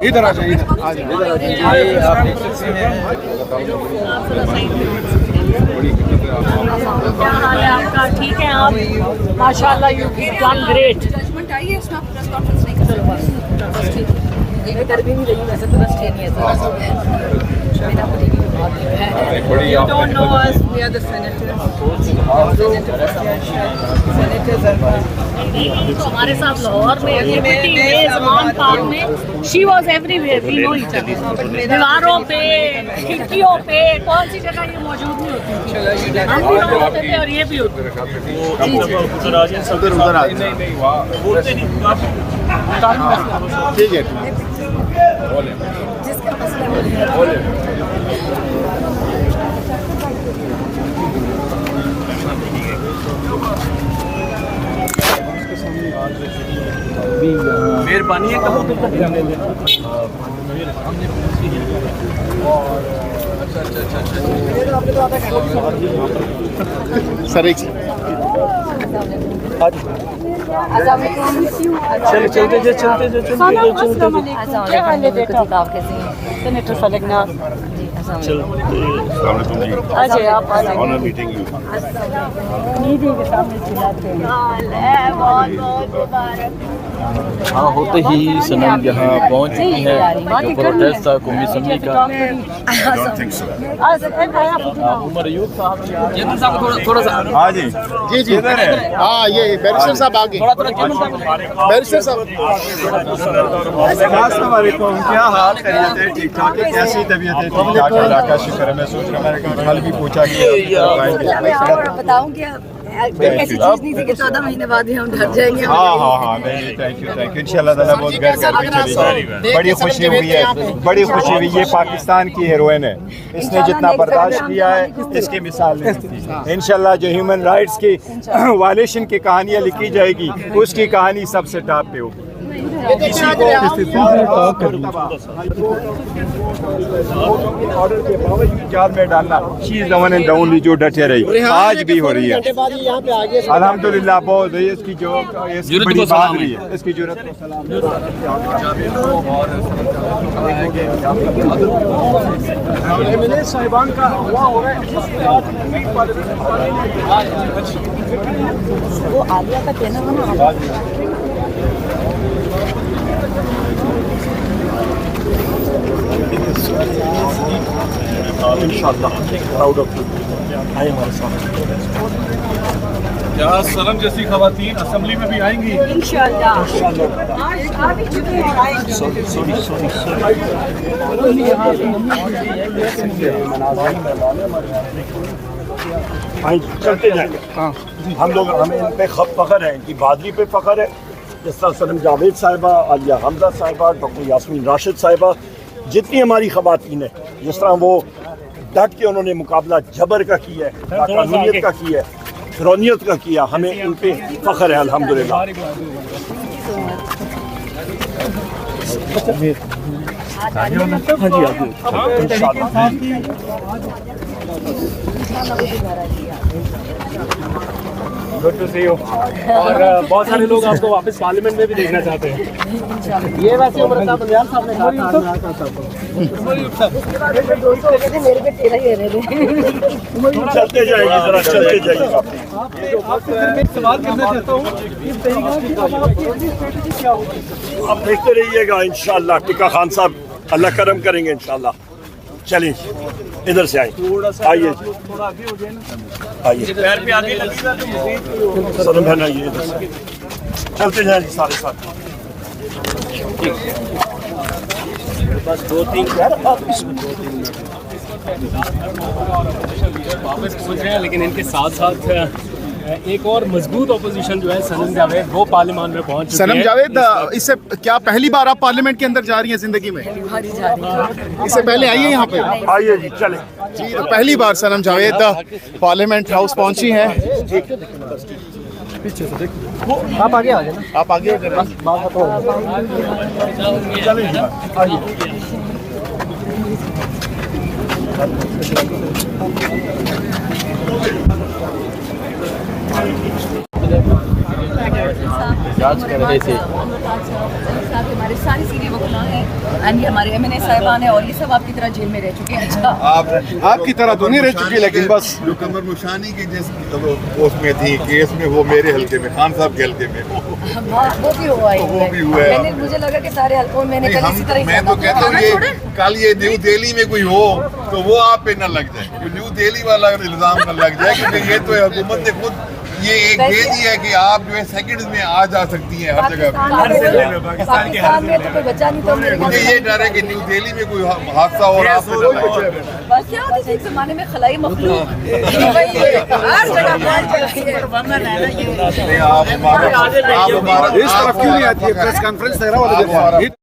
इधर आ जाइए, इधर आ जाइए। आप देख सकते हैं क्या हाल है आपका? ठीक है आप? माशाल्लाह यू डन ग्रेट। जजमेंट आई है इसमें, प्रेस कॉन्फ्रेंस नहीं कर सकते। कर भी नहीं रही वैसे तो बस नहीं है You don't know us, we are the senators. हमारे साथ लाहौर में लिबर्टी में ज़मान पार्क में she was everywhere, we know each other. दीवारों पे, खिड़कियों पे, कौन सी जगह ये मौजूद नहीं होती थी। हम भी वहाँ होते थे और ये भी होते थे। ठीक है। मेहरबानी है सर एक सेनेटर फलकनाथ अजय आप ऑनर मीटिंग यू नीदी के सामने चिल्लाते हैं। हाँ होते ही सनम यहाँ पहुँच चुकी है। जो प्रोटेस्ट था कौमी असम्बली का, उमर अयूब साहब थोड़ा सा। हाँ जी जी जी हाँ ये बैरिस्टर साहब आगे, बैरिस्टर साहब। क्या हाल खैरियत है? ठीक ठाक है? कैसी तबीयत है? ठीक ठाक है, का शुक्र है। मैं सोच रहा मैंने कल भी पूछा कि बताऊं क्या, ऐसी चीज नहीं थी कि 14 महीने बाद ही हम डर जाएंगे। हाँ नहीं, थैंक यू इंशाल्लाह ताला बहुत घर घर भी चली जाएगी। बड़ी खुशी हुई है, बड़ी खुशी हुई। ये पाकिस्तान की हीरोइन है, इसने जितना बर्दाश्त किया है इसकी मिसाल नहीं थी। इंशाल्लाह जो ह्यूमन राइट्स की वायलेशन की कहानियाँ लिखी जाएगी उसकी कहानी सबसे टॉप पे होगी। ऑर्डर के बावजूद जाल में डालना चीज ओनली जो डटे रही, आज भी हो रही है। अल्हम्दुलिल्लाह बहुत इसकी जो बड़ी बहादुरी है, इसकी जरूरत को सलाम। साहिबान का हुआ हो रहा है वो आलिया का कहना था ना, इंशाल्लाह प्राउड ऑफ यू आए हमारे साथ। क्या सनम जैसी खवातीन असेंबली में भी आएंगी इंशाल्लाह। चलते जाएंगे। हम लोग, हमें इन पे फख्र है, इनकी बहादुरी पे फख्र है। जिस तरह सनम जावेद साहिबा, आलिया हमजा साहिबा, डॉक्टर यास्मीन राशिद साहिबा, जितनी हमारी खवातीन है, जिस तरह वो डट के उन्होंने मुकाबला जबर का किया है, कानूनियत का किया है, फिरौनियत का किया, हमें इन पे फख्र है अल्हम्दुलिल्लाह। Good to see you. और बहुत सारे लोग आपको वापस पार्लियामेंट में भी देखना चाहते हैं। ये वैसे उमर बंदियाल साहब ने कहा चलते जाएंगे, जरा चलते जाएंगे। सवाल करना चाहता हूँ, आप देखते रहिएगा इंशाल्लाह। टिक्का खान साहब अल्लाह करम करेंगे इंशाल्लाह। चलिए इधर से आइए, आइए आइए, पैर पे आगे सनम बहन आइए इधर से। चलते जाएंगे सारे साथ। बस 2-3 वापस पहुंच रहे हैं, लेकिन इनके साथ साथ एक और मजबूत अपोजिशन जो है सनम जावेद, वो पार्लियामान में पहुंच चुकी है। सनम जावेद इससे क्या पहली बार आप पार्लियामेंट के अंदर जा रही हैं जिंदगी में? इससे पहले आई है यहाँ पे? आइए जी, चले जी, तो पहली बार सनम जावेद पार्लियामेंट हाउस पहुंची हैं। पीछे से देखो, आप आगे आ जाए ना, आप आगे हो जरा। जांच कर रहे थे हमारे सारी सीनियर वकील हैं एंड ये हमारे MNA साहिबान हैं और ये सब आपकी तरह जेल में रह चुके हैं। अच्छा आपकी तरह तो नहीं रह चुकी, लेकिन बस जो कमर मुशानी की जिस पोस्ट में थी केस में, वो मेरे हल्के में, खान साहब के हल्के में वो भी हुआ है, वो भी हुआ है। मैंने मुझे लगा कि सारे हल्कों में मैंने कल इसी तरह ही मैं तो कहता हूँ ये कल ये न्यू दिल्ली में कोई हो तो वो आप पे न लग जाए, न्यू दिल्ली वाला इल्जाम न लग जाए, क्योंकि ये तो हुकूमत ने खुद ये एक दे दी है कि आप जो है सेकंड्स में आ जा सकती हैं हर जगह पे। पाकिस्तान में तो कोई बच्चा नहीं तो मुझे ये डर है कि न्यू दिल्ली में कोई हादसा और आप पे न लग जाए। बस क्या होती थी एक जमाने में खलाई मखलूक हर जगह नहीं, आप हमारा इस तरफ क्यों नहीं आती है? Press conference